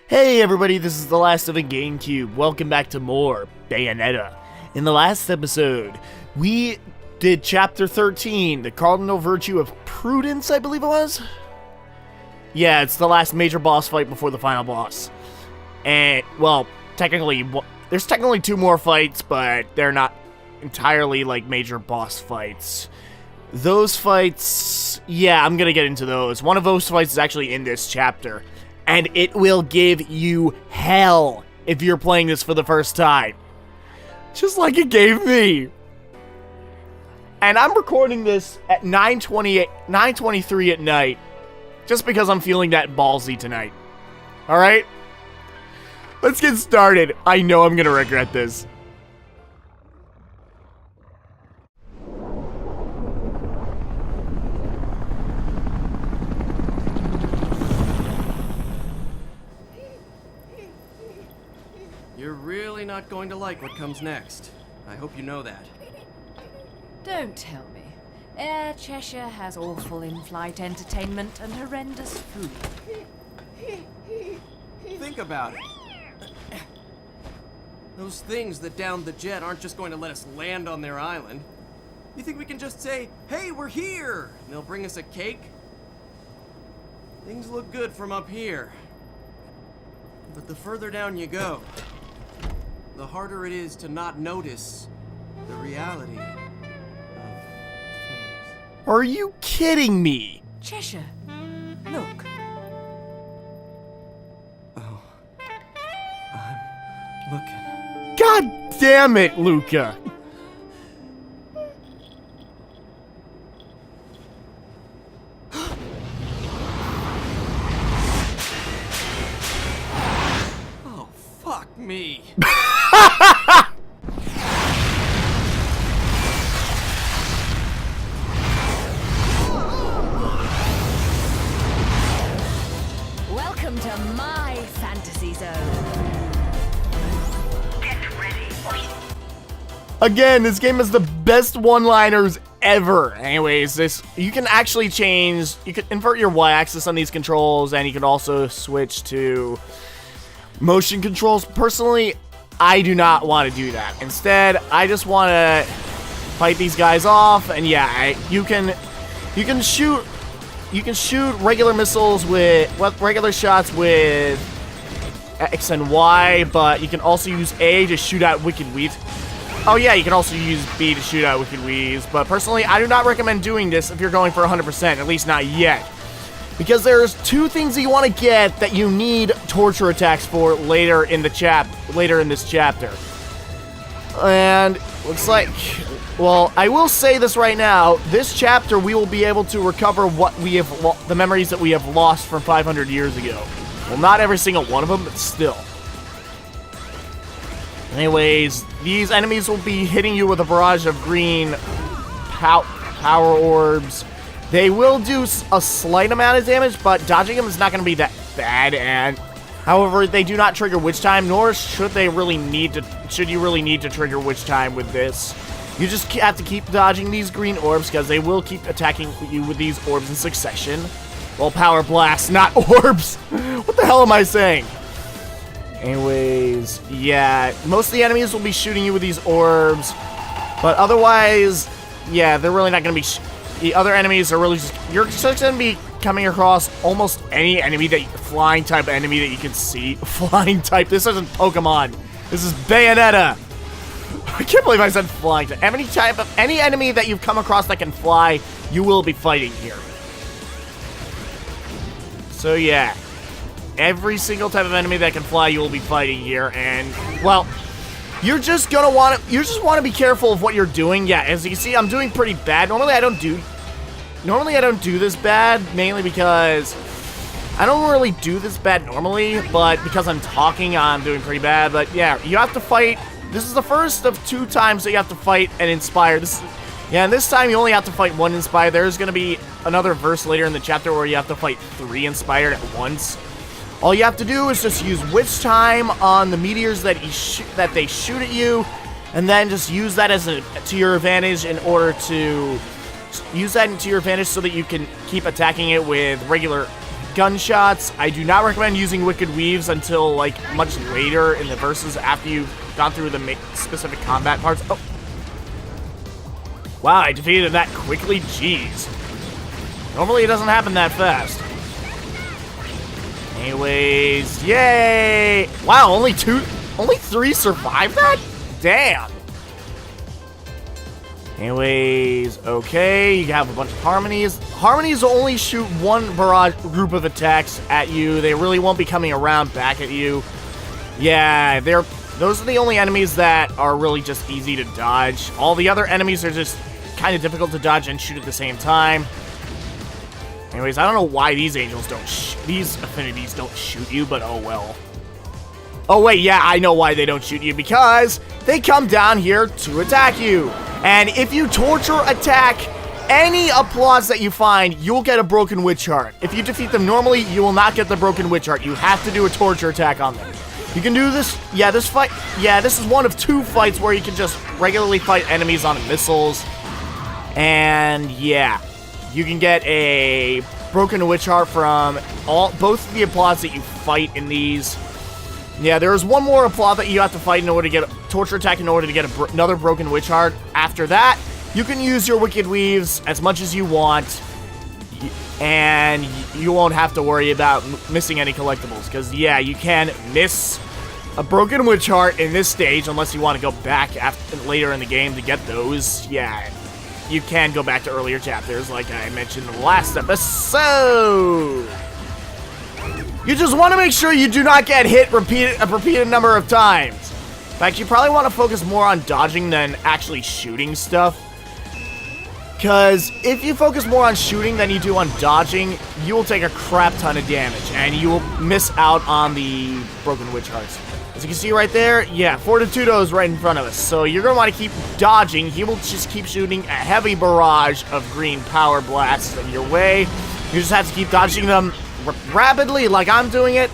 Hey everybody, this is the last of the GameCube. Welcome back to more Bayonetta. In the last episode, we did Chapter 13, the cardinal virtue of prudence, I believe it was? Yeah, it's the last major boss fight before the final boss. And, well, there's technically two more fights, but they're not entirely like major boss fights. Those fights, yeah, I'm gonna get into those. One of those fights is actually in this chapter. And it will give you hell if you're playing this for the first time. Just like it gave me. And I'm recording this at 9:23 at night. Just because I'm feeling that ballsy tonight. Alright? Let's get started. I know I'm gonna regret this. You're really not going to like what comes next. I hope you know that. Don't tell me. Air Cheshire has awful in-flight entertainment and horrendous food. Think about it. Those things that downed the jet aren't just going to let us land on their island. You think we can just say, "Hey, we're here," and they'll bring us a cake? Things look good from up here. But the further down you go, the harder it is to not notice the reality of things. Are you kidding me? Cheshire, look. Oh, I'm looking. God damn it, Luca. Oh, fuck me. Welcome to my fantasy zone. Get ready. Again, this game has the best one-liners ever. Anyways, you can actually change, you can invert your Y-axis on these controls, and you can also switch to motion controls. Personally, I do not want to do that. Instead, I just want to fight these guys off, and yeah, you can shoot regular missiles with regular shots with X and Y, but you can also use A to shoot out Wicked Weeds. Oh yeah, you can also use B to shoot out Wicked Weeds, but personally, I do not recommend doing this if you're going for 100%, at least not yet. Because there's two things that you want to get that you need torture attacks for later in this chapter. And looks like, well, I will say this right now, this chapter we will be able to recover what we have the memories that we have lost from 500 years ago. Well, not every single one of them, but still. Anyways, these enemies will be hitting you with a barrage of green power orbs. They will do a slight amount of damage, but dodging them is not going to be that bad. And however, they do not trigger Witch Time, nor should you really need to trigger Witch Time with this. You just have to keep dodging these green orbs because they will keep attacking you with these orbs in succession. Well, power blast, not orbs. What the hell am I saying? Anyways, yeah, most of the enemies will be shooting you with these orbs, but otherwise, yeah, they're really not going to be. The other enemies are really you're just going to be coming across almost any enemy flying type enemy that you can see. Flying type. This isn't Pokemon. This is Bayonetta. I can't believe I said flying type. Any enemy that you've come across that can fly, you will be fighting here. So yeah, every single type of enemy that can fly, you will be fighting here, and well, you just want to be careful of what you're doing. Yeah, as you can see, I'm doing pretty bad. Normally I don't do this bad, mainly because I don't really do this bad normally, but because I'm talking, I'm doing pretty bad. But yeah, you have to fight. This is the first of 2 times that you have to fight an Inspire. And this time you only have to fight 1 Inspire. There's going to be another verse later in the chapter where you have to fight 3 Inspired at once. All you have to do is just use Witch Time on the meteors that they shoot at you, and then just use that to your advantage in order to use that to your advantage so that you can keep attacking it with regular gunshots. I do not recommend using Wicked Weaves until, like, much later in the verses after you've gone through the specific combat parts. Oh. Wow, I defeated that quickly? Jeez. Normally it doesn't happen that fast. Anyways, yay! Wow, only 3 survived that? Damn. Anyways, okay, you have a bunch of harmonies. Harmonies will only shoot one barrage group of attacks at you. They really won't be coming around back at you. Yeah, those are the only enemies that are really just easy to dodge. All the other enemies are just kind of difficult to dodge and shoot at the same time. Anyways, I don't know why these angels these affinities don't shoot you, but oh well. Oh wait, yeah, I know why they don't shoot you, because they come down here to attack you. And if you torture attack any applause that you find, you'll get a broken witch heart. If you defeat them normally, you will not get the broken witch heart. You have to do a torture attack on them. You can do this, this is one of 2 fights where you can just regularly fight enemies on missiles. And yeah, you can get a broken witch heart from both of the applause that you fight in these. Yeah, there's one more applaud that you have to fight in order to get a torture attack in order to get another broken witch heart. After that, you can use your Wicked Weaves as much as you want, and you won't have to worry about missing any collectibles, because yeah, you can miss a broken witch heart in this stage unless you want to go back later in the game to get those. Yeah, you can go back to earlier chapters like I mentioned in the last episode. You just want to make sure you do not get hit a repeated number of times. In fact, you probably want to focus more on dodging than actually shooting stuff. Because if you focus more on shooting than you do on dodging, you will take a crap ton of damage, and you will miss out on the broken witch hearts. As you can see right there, yeah, Fortitudo is right in front of us. So you're going to want to keep dodging. He will just keep shooting a heavy barrage of green power blasts in your way. You just have to keep dodging them rapidly like I'm doing it.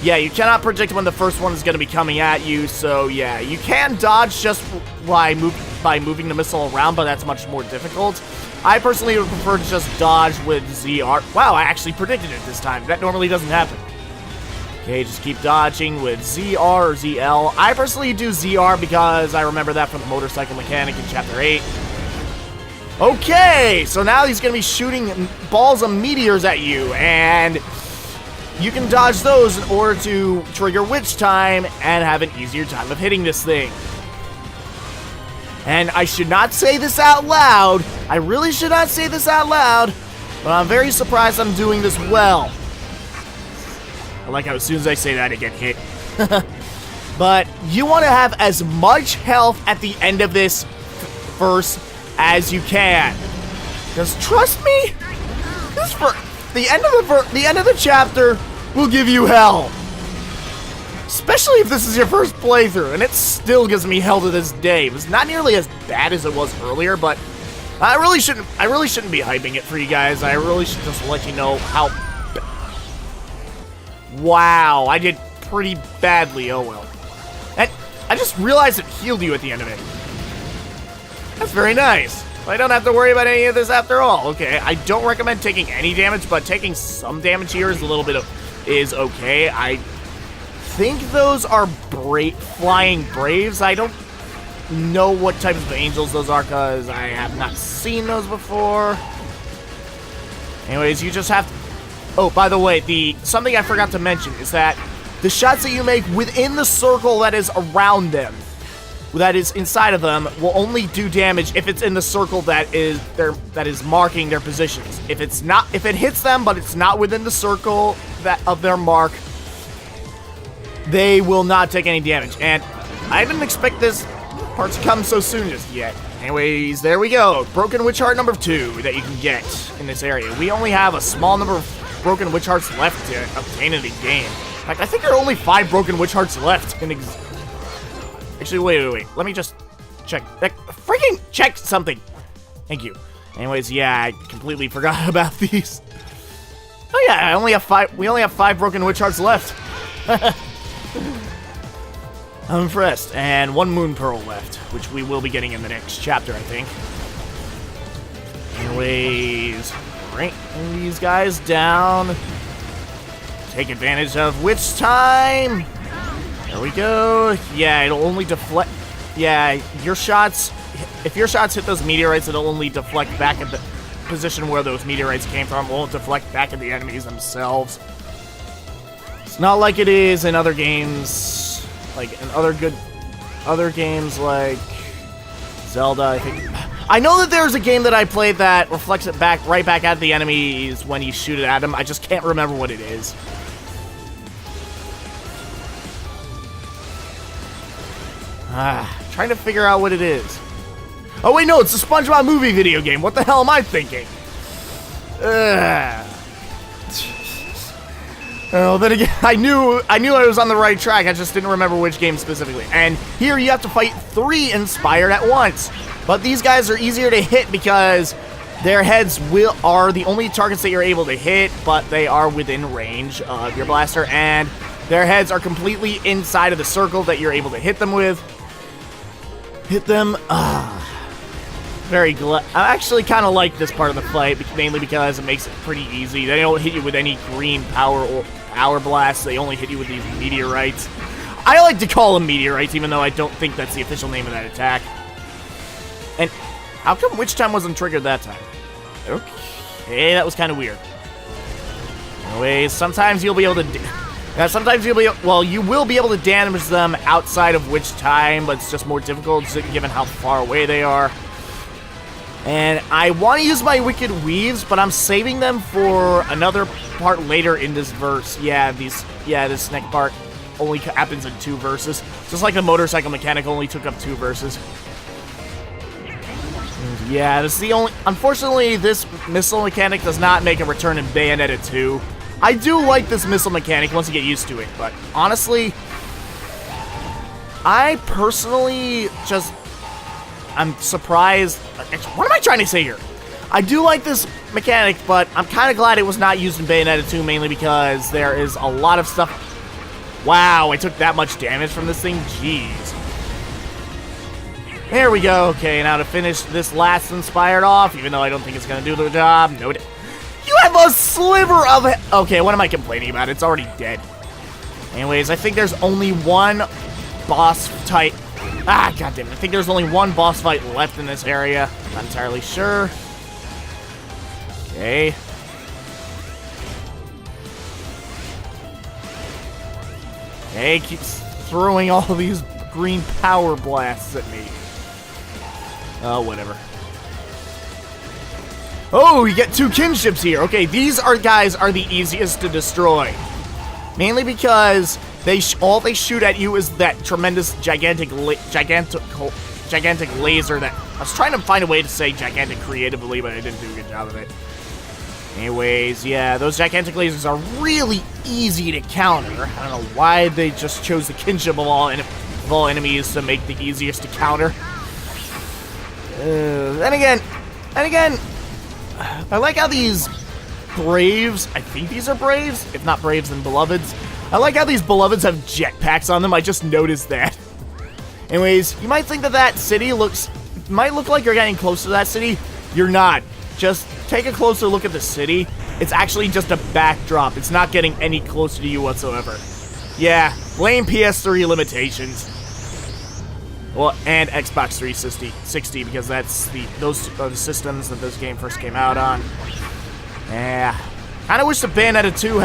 Yeah, you cannot predict when the first one is going to be coming at you, so yeah, you can dodge just by moving the missile around, but that's much more difficult. I personally would prefer to just dodge with ZR. Wow, I actually predicted it this time. That normally doesn't happen. Okay, just keep dodging with ZR or ZL. I personally do ZR because I remember that from the motorcycle mechanic in Chapter 8. Okay, so now he's going to be shooting balls of meteors at you, and you can dodge those in order to trigger witch time and have an easier time of hitting this thing. And I should not say this out loud. I really should not say this out loud, but I'm very surprised I'm doing this well. I like how as soon as I say that, I get hit. But you want to have as much health at the end of this verse as you can. Because trust me, this for the end of the chapter will give you hell. Especially if this is your first playthrough, and it still gives me hell to this day. It was not nearly as bad as it was earlier, but I really shouldn't be hyping it for you guys. I really should just let you know how wow, I did pretty badly. Oh well. And I just realized it healed you at the end of it. That's very nice. I don't have to worry about any of this after all. Okay, I don't recommend taking any damage, but taking some damage here is is okay. I think those are flying braves. I don't know what types of angels those are because I have not seen those before. Anyways, you just have to... Oh, by the way, something I forgot to mention is that the shots that you make within the circle that is around them, that is inside of them, will only do damage if it's in the circle that is marking their positions. If it hits them but it's not within the circle of their mark, they will not take any damage. And I didn't expect this part to come so soon just yet. Anyways, there we go. Broken Witch Heart number 2 that you can get in this area. We only have a small number of Broken Witch Hearts left to obtain in the game. In fact, I think there are only 5 Broken Witch Hearts left in Actually, wait. Let me just check. Freaking check something. Thank you. Anyways, yeah, I completely forgot about these. Oh yeah, we only have 5 Broken Witch Hearts left. I'm impressed. And 1 Moon Pearl left, which we will be getting in the next chapter, I think. Anyways, bring these guys down. take advantage of witch time. There we go. Yeah, it'll only deflect. Yeah, your shots. If your shots hit those meteorites, it'll only deflect back at the position where those meteorites came from. It won't deflect back at the enemies themselves. It's not like it is in other games, like in other games like Zelda, I think. I know that there's a game that I played that reflects it right back at the enemies when you shoot it at them. I just can't remember what it is. Trying to figure out what it is. Oh wait, no, it's the SpongeBob movie video game. What the hell am I thinking? Oh, then again, I knew I was on the right track. I just didn't remember which game specifically. And here you have to fight 3 Inspired at once. But these guys are easier to hit because their heads are the only targets that you're able to hit, but they are within range of your blaster, and their heads are completely inside of the circle that you're able to hit them with. Hit them. Very glad. I actually kind of like this part of the fight, mainly because it makes it pretty easy. They don't hit you with any green power or power blasts. They only hit you with these meteorites. I like to call them meteorites, even though I don't think that's the official name of that attack. And how come Witch Time wasn't triggered that time? Okay, that was kind of weird. Anyways, sometimes you'll be able to... well, you will be able to damage them outside of Witch Time, but it's just more difficult given how far away they are. And I want to use my Wicked Weaves, but I'm saving them for another part later in this verse. This next part only happens in 2 verses. Just like the motorcycle mechanic only took up 2 verses. Yeah, this is the only... Unfortunately, this missile mechanic does not make a return in Bayonetta 2. I do like this missile mechanic once you get used to it, but honestly, I personally just... I'm surprised... What am I trying to say here? I do like this mechanic, but I'm kind of glad it was not used in Bayonetta 2, mainly because there is a lot of stuff... Wow, I took that much damage from this thing? Jeez. There we go. Okay, now to finish this last Inspired off, even though I don't think it's going to do the job. No, you have a sliver of it. Okay, what am I complaining about? It's already dead. Anyways, I think there's only one boss type... goddammit. I think there's only one boss fight left in this area. Not entirely sure. Okay. Okay, keeps throwing all these green power blasts at me. Oh, whatever. Oh, you get 2 kinships here. Okay, these guys are the easiest to destroy. Mainly because all they shoot at you is that tremendous gigantic laser that... I was trying to find a way to say gigantic creatively, but I didn't do a good job of it. Anyways, yeah, those gigantic lasers are really easy to counter. I don't know why they just chose the kinship of all enemies to make the easiest to counter. Then again, I like how these Braves, I think these are Braves, if not Braves, then Beloveds. I like how these Beloveds have jetpacks on them. I just noticed that. Anyways, you might think that city might look like you're getting close to that city. You're not. Just take a closer look at the city. It's actually just a backdrop. It's not getting any closer to you whatsoever. Yeah, blame PS3 limitations. Well, and Xbox 360, because those are the systems that this game first came out on. Yeah. Kinda wish the Bayonetta 2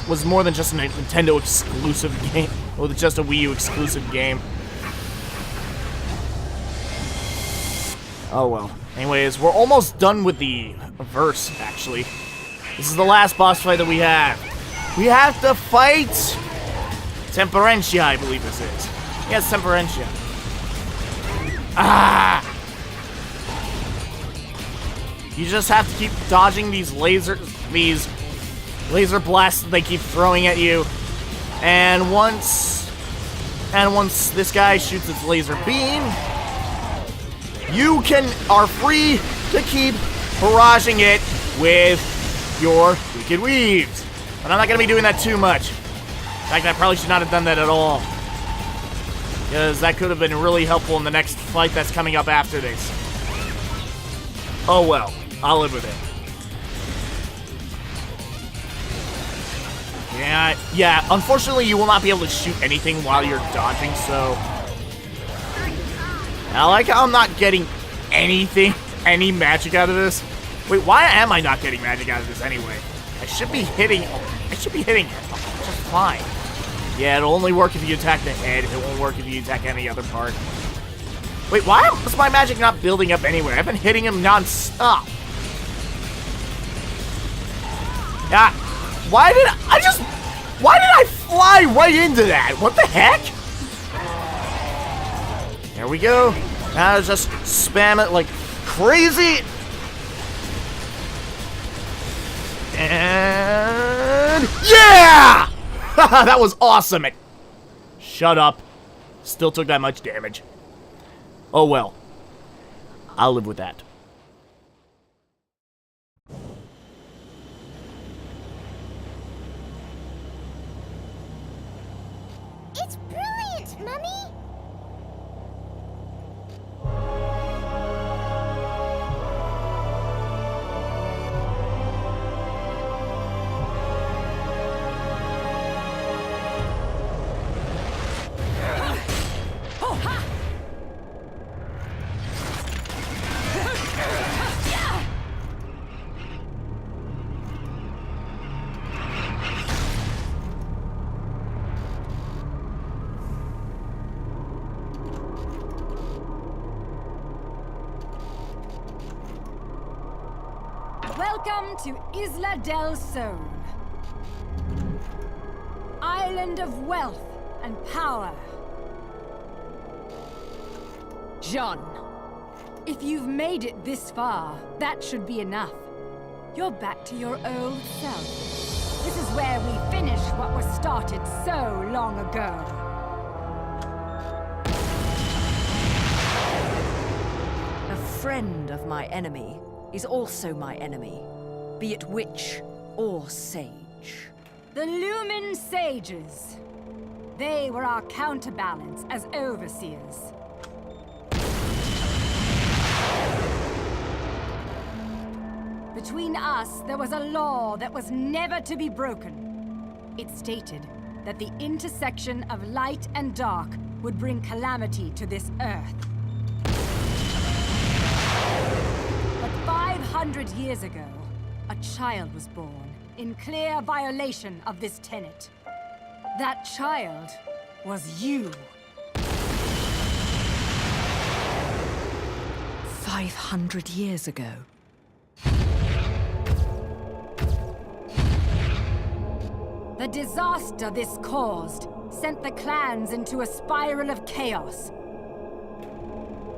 was more than just a Nintendo exclusive game. Or just a Wii U exclusive game. Oh well. Anyways, we're almost done with the verse, actually. This is the last boss fight that we have. We have to fight Temperentia, I believe this is. Yes, Temperentia. You just have to keep dodging these laser blasts that they keep throwing at you. And once this guy shoots his laser beam, you are free to keep barraging it with your Wicked Weaves. But I'm not going to be doing that too much. In fact, I probably should not have done that at all. Because that could have been really helpful in the next fight that's coming up after this. Oh well, I'll live with it. Yeah, unfortunately you will not be able to shoot anything while you're dodging, so... I like how I'm not getting anything, any magic out of this. Wait, why am I not getting magic out of this anyway? I should be hitting it just fine. Yeah, it'll only work if you attack the head. It won't work if you attack any other part. Wait, why is my magic not building up anywhere? I've been hitting him non-stop. Yeah, why did I fly right into that? What the heck? There we go. Now just spam it like crazy. And yeah! That was awesome. Shut up. Still took that much damage. Oh well. I'll live with that. It's brilliant, Mummy! Welcome to Isla del Sol. Island of wealth and power. Jean, if you've made it this far, that should be enough. You're back to your old self. This is where we finish what was started so long ago. A friend of my enemy is also my enemy, be it witch or sage. The Lumen Sages. They were our counterbalance as overseers. Between us, there was a law that was never to be broken. It stated that the intersection of light and dark would bring calamity to this earth. But 500 years ago, a child was born in clear violation of this tenet. That child was you. 500 years ago. The disaster this caused sent the clans into a spiral of chaos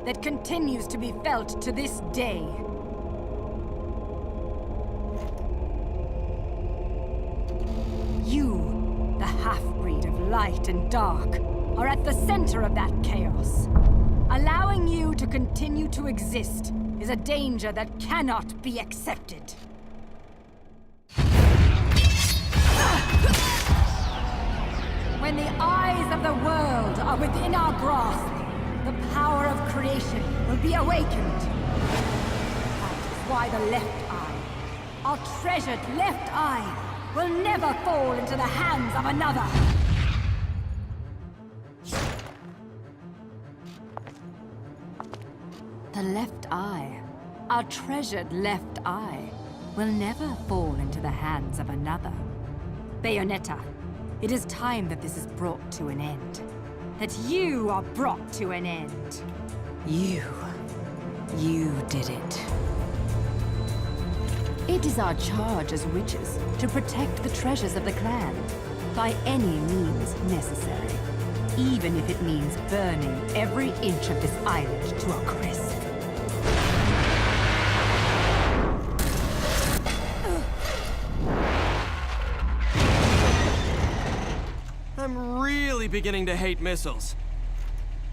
that continues to be felt to this day. You, the half-breed of light and dark, are at the center of that chaos. Allowing you to continue to exist is a danger that cannot be accepted. When the eyes of the world are within our grasp, the power of creation will be awakened. That is why the left eye, our treasured left eye, will never fall into the hands of another. The left eye, our treasured left eye, will never fall into the hands of another. Bayonetta, it is time that this is brought to an end. That you are brought to an end. You did it. It is our charge as witches to protect the treasures of the clan by any means necessary, even if it means burning every inch of this island to a crisp. I'm really beginning to hate missiles.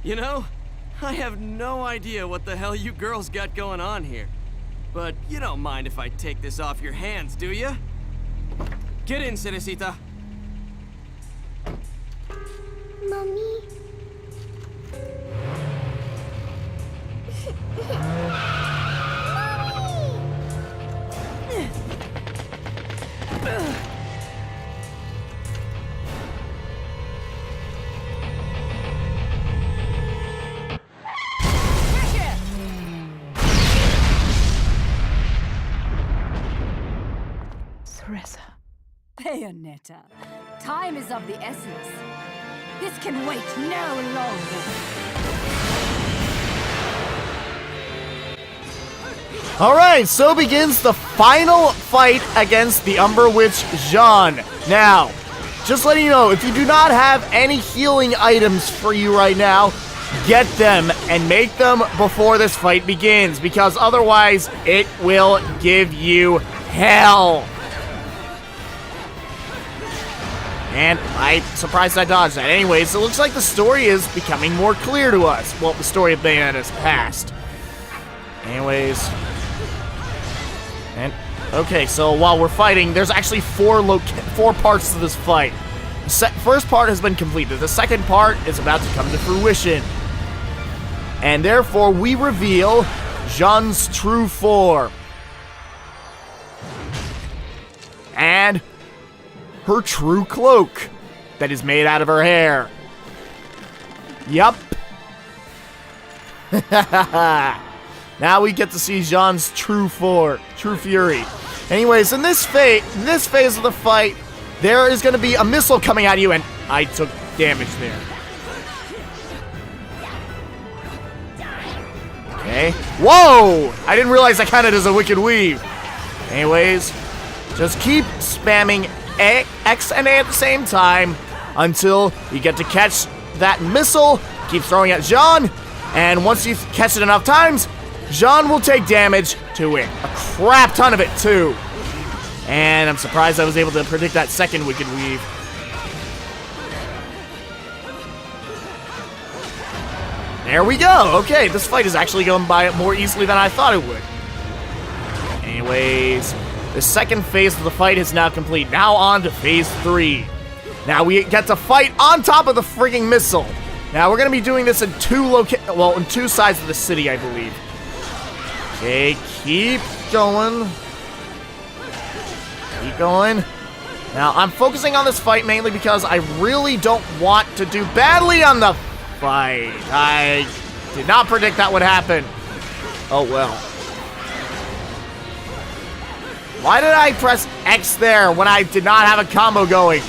You know, I have no idea what the hell you girls got going on here. But you don't mind if I take this off your hands, do you? Get in, Cerecita. Mommy? Bayonetta, time is of the essence. This can wait no longer. Alright, so begins the final fight against the Umber Witch Jeanne. Now, just letting you know, if you do not have any healing items for you right now, get them and make them before this fight begins, because otherwise it will give you hell. And I'm surprised I dodged that. Anyways, it looks like the story is becoming more clear to us. Well, the story of Bayonetta's past. Anyways. And, okay, so while we're fighting, there's actually four parts to this fight. The first part has been completed. The second part is about to come to fruition. And therefore, we reveal Jeanne's true form. And her true cloak that is made out of her hair. Yup. Now we get to see Jeanne's true fury. Anyways, in this phase of the fight, there is going to be a missile coming at you, and I took damage there. Okay. Whoa! I didn't realize I counted as a Wicked Weave. Anyways, just keep spamming X and A at the same time until you get to catch that missile. Keep throwing at Jeanne, and once you catch it enough times, Jeanne will take damage to it. A crap ton of it, too. And I'm surprised I was able to predict that second Wicked Weave. There we go. Okay, this fight is actually going by more easily than I thought it would. Anyways, the second phase of the fight is now complete. Now on to phase 3. Now we get to fight on top of the frigging missile. Now we're going to be doing this in two sides of the city, I believe. Okay, keep going. Keep going. Now, I'm focusing on this fight mainly because I really don't want to do badly on the fight. I did not predict that would happen. Oh, well. Why did I press X there when I did not have a combo going?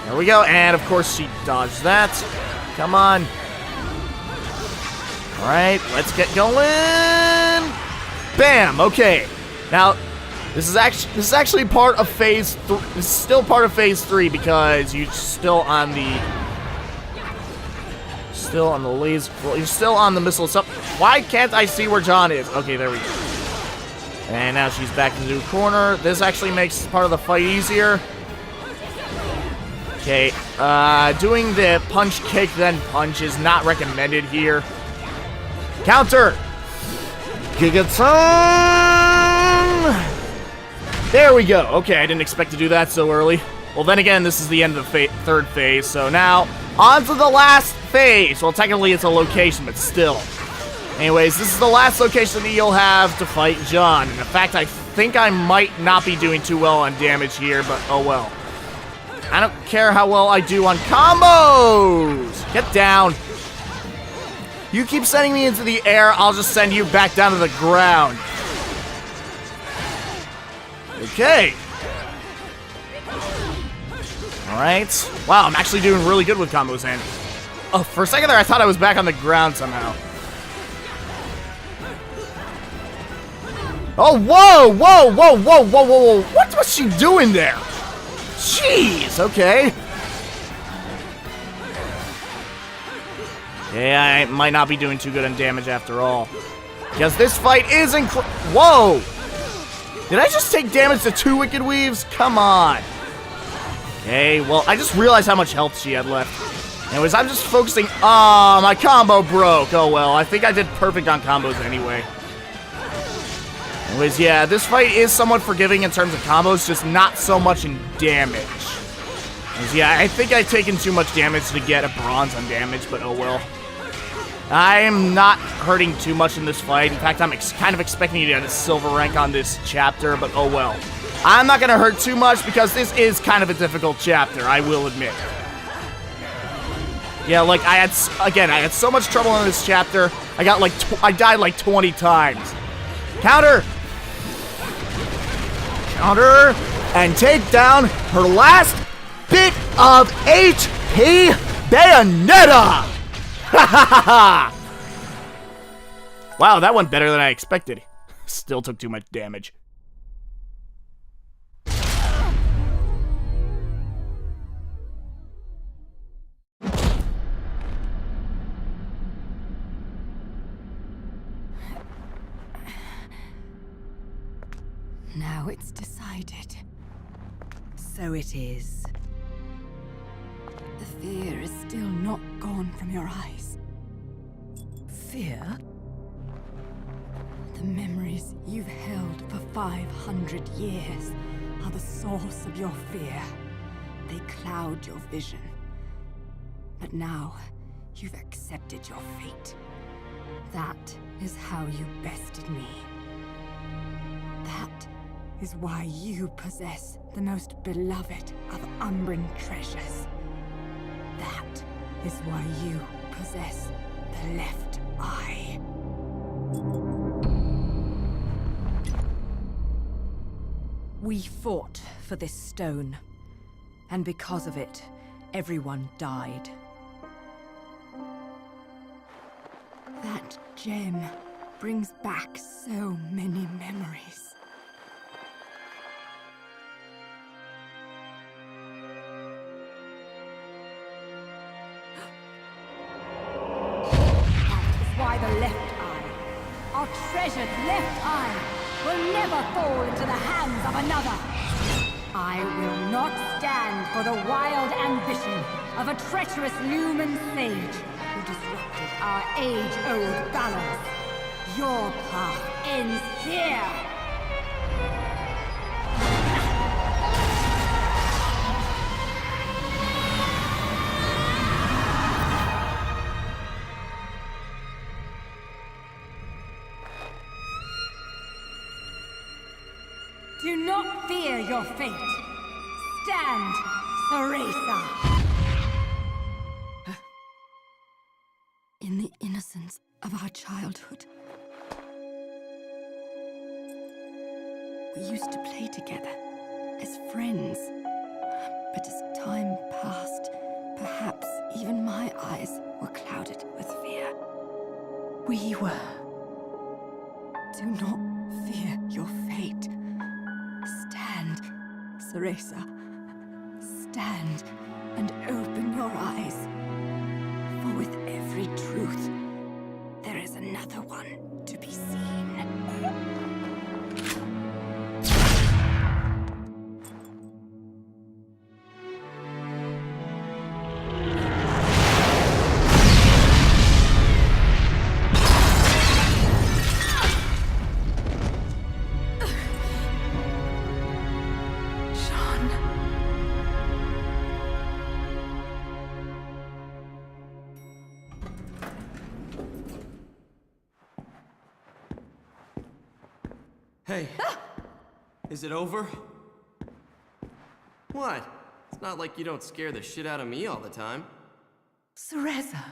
There we go, and of course she dodged that. Come on. Alright, let's get going. Bam! Okay. Now, this is actually part of phase 3. This is still part of phase 3 because you're still on the laser. Well, you're still on the missile. So why can't I see where Jeanne is? Okay, there we go. And now she's back into the corner. This actually makes part of the fight easier. Okay, doing the punch kick then punch is not recommended here. Counter! Gigaton! There we go. Okay, I didn't expect to do that so early. Well, then again, this is the end of the third phase, so now, on to the last phase. Well, technically it's a location, but still. Anyways, this is the last location that you'll have to fight Jeanne. And in fact, I think I might not be doing too well on damage here, but oh well. I don't care how well I do on combos! Get down. You keep sending me into the air, I'll just send you back down to the ground. Okay. Alright. Wow, I'm actually doing really good with combos, and oh, for a second there, I thought I was back on the ground somehow. Oh, whoa, whoa, whoa, whoa, whoa, whoa, whoa. What was she doing there? Jeez, okay. Yeah, I might not be doing too good on damage after all. Because this fight is whoa! Did I just take damage to 2 Wicked Weaves? Come on. Okay, well, I just realized how much health she had left. Anyways, I'm just focusing. Oh, my combo broke. Oh, well, I think I did perfect on combos anyway. Anyways, yeah, this fight is somewhat forgiving in terms of combos, just not so much in damage. Anyways, yeah, I think I've taken too much damage to get a bronze on damage, but oh well. I am not hurting too much in this fight. In fact, I'm kind of expecting to get a silver rank on this chapter, but oh well. I'm not going to hurt too much because this is kind of a difficult chapter, I will admit. Yeah, like, I had so much trouble in this chapter. I got like, I died like 20 times. Counter! on her and take down her last bit of HP, Bayonetta! Ha ha ha ha! Wow, that went better than I expected. Still took too much damage. Now it's decided. So it is. The fear is still not gone from your eyes. Fear? The memories you've held for 500 years are the source of your fear. They cloud your vision. But now, you've accepted your fate. That is how you bested me. That is why you possess the most beloved of Umbran treasures. That is why you possess the left eye. We fought for this stone, and because of it, everyone died. That gem brings back so many memories. Why the left eye, our treasured left eye, will never fall into the hands of another. I will not stand for the wild ambition of a treacherous Lumen sage who disrupted our age-old balance. Your path ends here. Do not fear your fate. Stand, Ceresa. In the innocence of our childhood, we used to play together as friends. But as time passed, perhaps even my eyes were clouded with fear. We were. Do not fear your fate. Stand, Ceresa. Stand and open your eyes. For with every truth, there is another one to be seen. Hey, is it over? What? It's not like you don't scare the shit out of me all the time. Ceresa.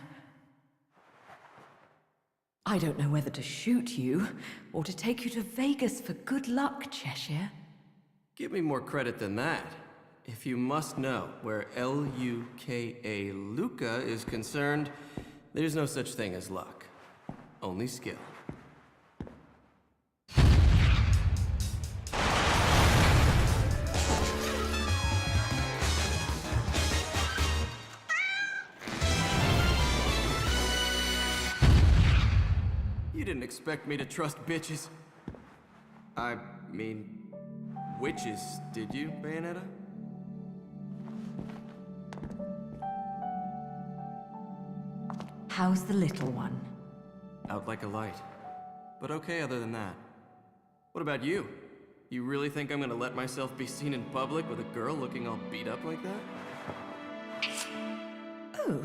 I don't know whether to shoot you, or to take you to Vegas for good luck, Cheshire. Give me more credit than that. If you must know where L-U-K-A Luca is concerned, there's no such thing as luck. Only skill. You didn't expect me to trust bitches. I mean, witches, did you, Bayonetta? How's the little one? Out like a light. But okay other than that. What about you? You really think I'm gonna let myself be seen in public with a girl looking all beat up like that? Oh.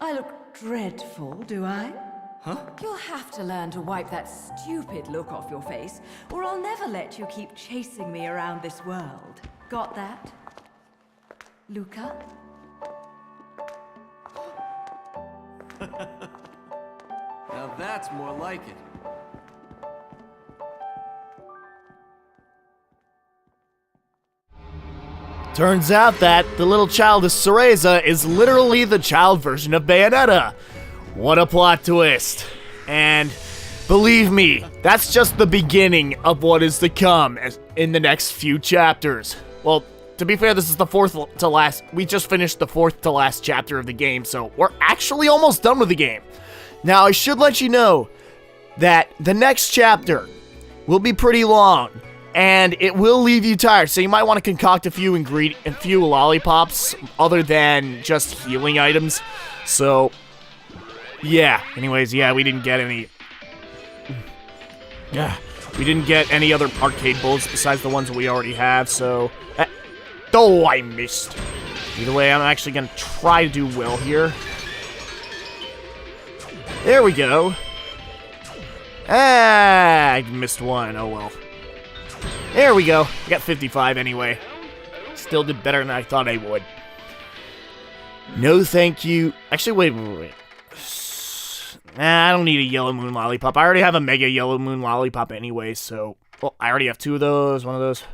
I look dreadful, do I? Huh? You'll have to learn to wipe that stupid look off your face, or I'll never let you keep chasing me around this world. Got that? Luca? Now That's more like it. Turns out that the little child of Cereza is literally the child version of Bayonetta. What a plot twist. And believe me, that's just the beginning of what is to come in the next few chapters. Well, to be fair, this is the fourth to last. We just finished the fourth to last chapter of the game, so we're actually almost done with the game. Now, I should let you know that the next chapter will be pretty long, and it will leave you tired, so you might want to concoct a few lollipops other than just healing items. So, yeah. Anyways, yeah, we didn't get any... we didn't get any other arcade bullets besides the ones that we already have, so... Oh, I missed. Either way, I'm actually going to try to do well here. There we go. Ah, I missed one. Oh, well. There we go. I got 55 anyway. Still did better than I thought I would. No thank you. Actually, wait. Nah, I don't need a Yellow Moon Lollipop. I already have a Mega Yellow Moon Lollipop anyway, so... Well, I already have two of those, one of those.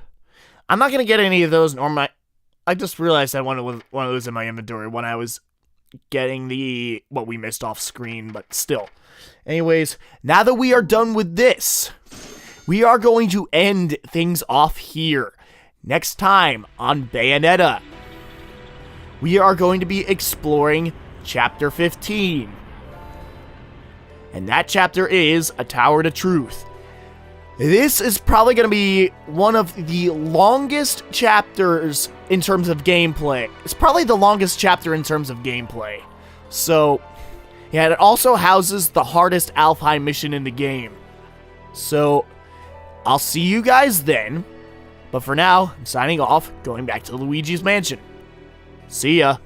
I'm not going to get any of those, nor my... I just realized I wanted one of those in my inventory when I was getting the... what we missed off screen, but still. Anyways, now that we are done with this, we are going to end things off here. Next time on Bayonetta, we are going to be exploring Chapter 15. And that chapter is A Tower to Truth. This is probably going to be one of the longest chapters in terms of gameplay. It's probably the longest chapter in terms of gameplay. So, yeah, it also houses the hardest Alfheim mission in the game. So, I'll see you guys then. But for now, I'm signing off, going back to Luigi's Mansion. See ya.